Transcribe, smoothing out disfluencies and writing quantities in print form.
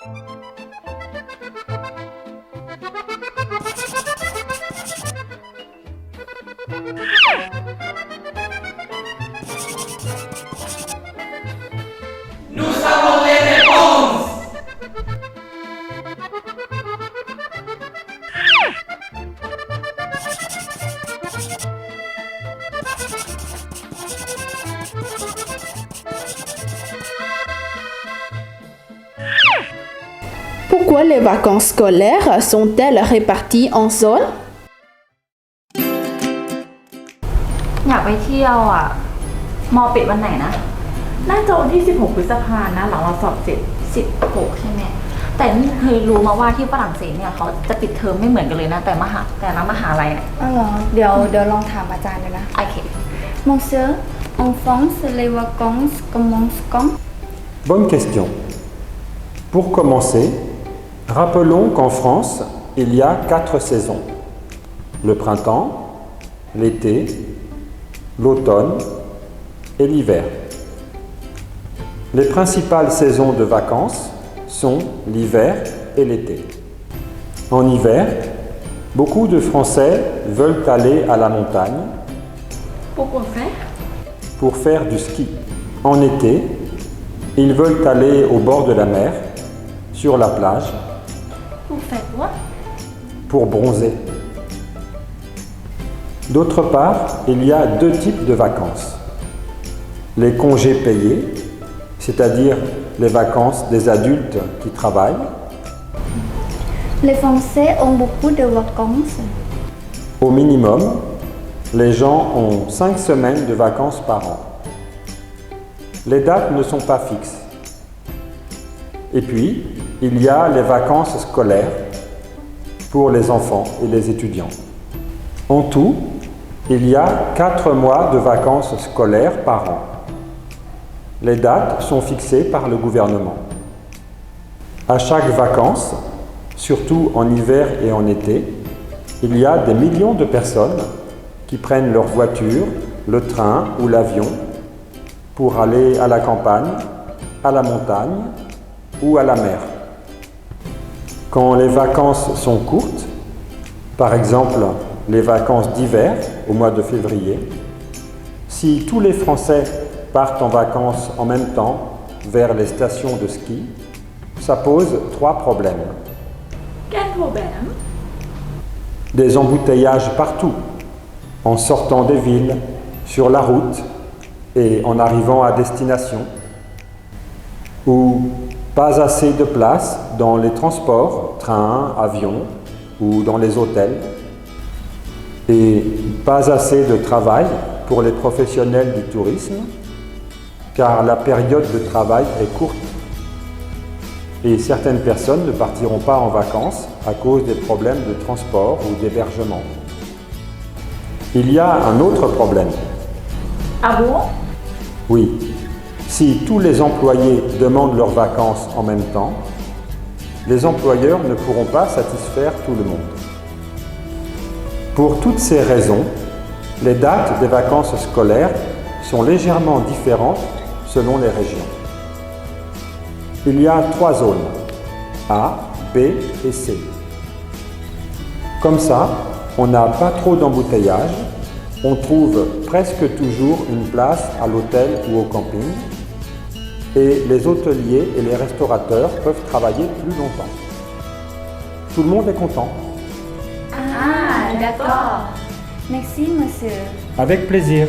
Nous avons les réponses! Pourquoi les vacances scolaires sont-elles réparties en zones? อยากไปเที่ยวอ่ะมอปิดวันไหนนะ น่าจะวันที่16 พฤษภาคมนะหลังเราสอบเสร็จ 16ใช่ไหมแต่นี่เคยรู้มาว่าที่ฝรั่งเศสเนี่ยเขาจะปิดเทอมไม่เหมือนกันเลยนะแต่ละมหาลัยอ่ะ อ๋อเหรอเดี๋ยวลองถามอาจารย์ดูนะ โอเค Monsieur en France les vacances commencent quand Bonne question. Pour commencer, rappelons qu'en France, il y a 4 saisons. Le printemps, l'été, l'automne et l'hiver. Les principales saisons de vacances sont l'hiver et l'été. En hiver, beaucoup de Français veulent aller à la montagne Pourquoi faire pour faire du ski. En été, ils veulent aller au bord de la mer, sur la plage, Pour faire quoi pour bronzer. D'autre part, il y a 2 types de vacances. Les congés payés, c'est-à-dire les vacances des adultes qui travaillent. Les Français ont beaucoup de vacances. Au minimum, les gens ont 5 semaines de vacances par an. Les dates ne sont pas fixes. Et puis, il y a les vacances scolaires pour les enfants et les étudiants. En tout, il y a 4 mois de vacances scolaires par an. Les dates sont fixées par le gouvernement. À chaque vacances, surtout en hiver et en été, il y a des millions de personnes qui prennent leur voiture, le train ou l'avion pour aller à la campagne, à la montagne ou à la mer. Quand les vacances sont courtes, par exemple les vacances d'hiver au mois de février, si tous les Français partent en vacances en même temps vers les stations de ski, ça pose 3 problèmes. Quel problème Des embouteillages partout, en sortant des villes, sur la route et en arrivant à destination, ou pas assez de place dans les transports, trains, avions ou dans les hôtels, et pas assez de travail pour les professionnels du tourisme, car la période de travail est courte et certaines personnes ne partiront pas en vacances à cause des problèmes de transport ou d'hébergement. Il y a un autre problème. Ah bon Oui, si tous les employés demandent leurs vacances en même temps, les employeurs ne pourront pas satisfaire tout le monde. Pour toutes ces raisons, les dates des vacances scolaires sont légèrement différentes selon les régions. Il y a 3 zones, A, B et C. Comme ça, on n'a pas trop d'embouteillage, on trouve presque toujours une place à l'hôtel ou au camping, et les hôteliers et les restaurateurs peuvent travailler plus longtemps. Tout le monde est content. Ah, d'accord. Merci, monsieur. Avec plaisir.